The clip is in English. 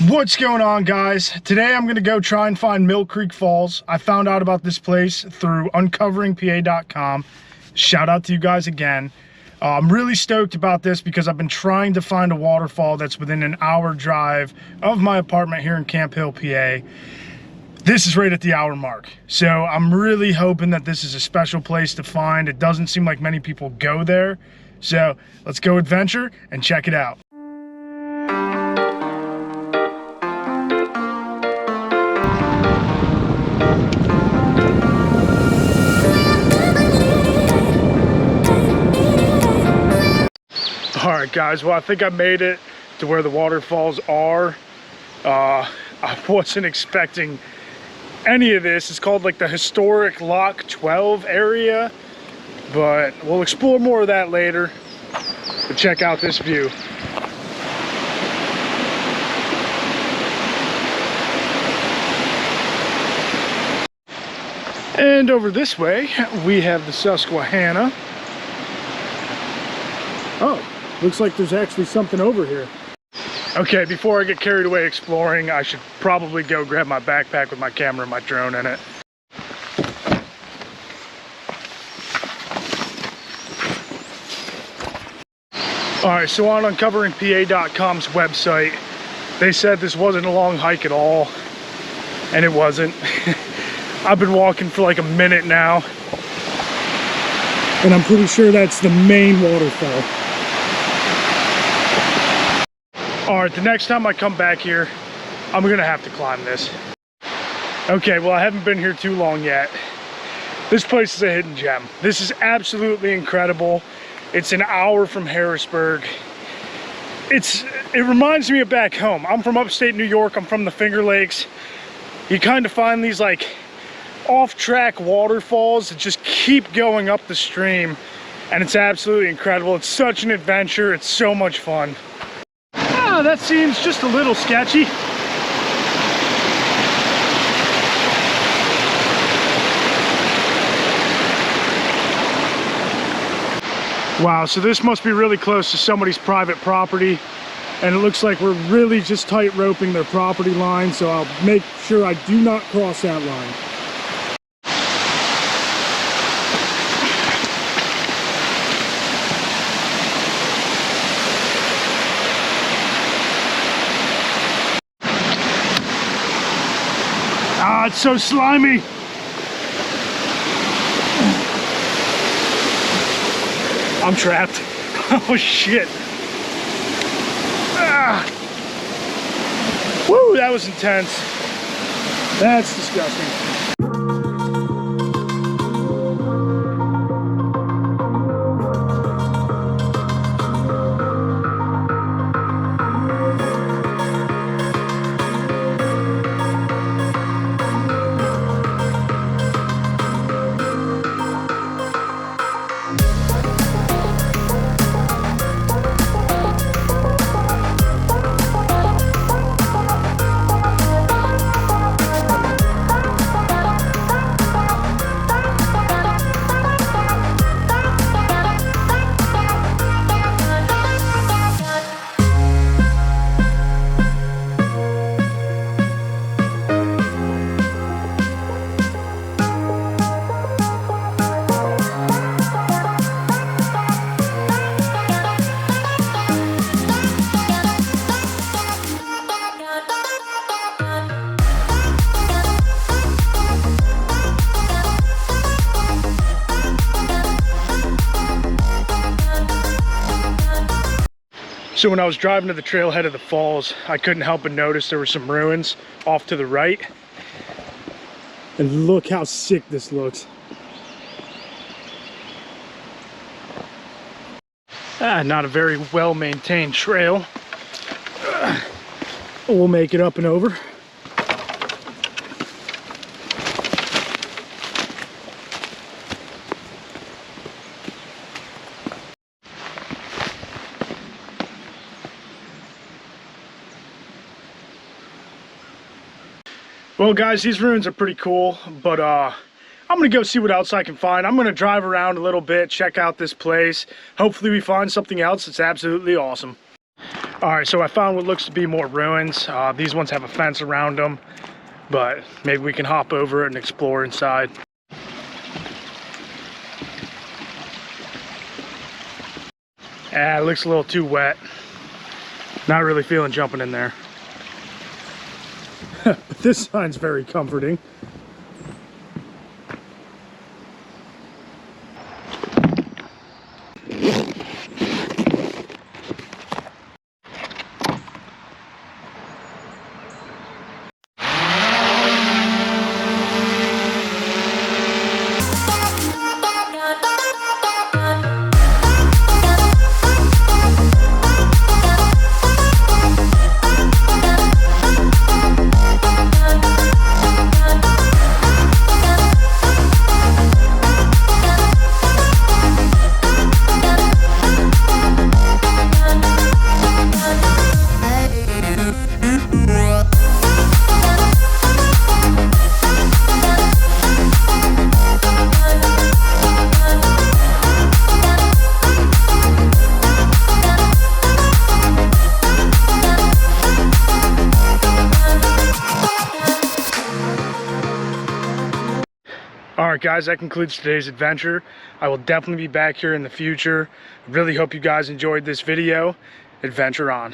What's going on, guys? Today I'm gonna go try and find Mill Creek Falls. I found out about this place through uncoveringpa.com. Shout out to you guys again. I'm really stoked about this because I've been trying to find a waterfall that's within an hour drive of my apartment here in Camp Hill, PA. This is right at the hour mark. So I'm really hoping that this is a special place to find. It doesn't seem like many people go there. So let's go adventure and check it out. All right, guys, well, I think I made it to where the waterfalls are. I wasn't expecting any of this. It's called like the historic Lock 12 area, but we'll explore more of that later. But check out this view. And over this way, we have the Susquehanna. Oh, looks like there's actually something over here. Okay, before I get carried away exploring, I should probably go grab my backpack with my camera and my drone in it. All right, so on uncoveringpa.com's website, they said this wasn't a long hike at all, and it wasn't. I've been walking for like a minute now, and I'm pretty sure that's the main waterfall. All right, the next time I come back here, I'm gonna have to climb this. Okay, well, I haven't been here too long yet. This place is a hidden gem. This is absolutely incredible. It's an hour from Harrisburg. It reminds me of back home. I'm from upstate New York. I'm from the Finger Lakes. You kind of find these like off-track waterfalls that just keep going up the stream, and it's absolutely incredible. It's such an adventure. It's so much fun. That seems just a little sketchy. Wow, so this must be really close to somebody's private property, and it looks like we're really just tight roping their property line, so I'll make sure I do not cross that line. Ah, it's so slimy. I'm trapped. Oh shit. Ah. Woo, that was intense. That's disgusting. So when I was driving to the trailhead of the falls, I couldn't help but notice there were some ruins off to the right. And look how sick this looks. Not a very well-maintained trail. We'll make it up and over. Well, guys, these ruins are pretty cool, but I'm gonna go see what else I can find. I'm gonna drive around a little bit, check out this place. Hopefully we find something else that's absolutely awesome. All right, so I found what looks to be more ruins. These ones have a fence around them, but maybe we can hop over it and explore inside. It looks a little too wet. Not really feeling jumping in there. But this sign's very comforting. Alright guys, that concludes today's adventure. I will definitely be back here in the future. I really hope you guys enjoyed this video. Adventure on.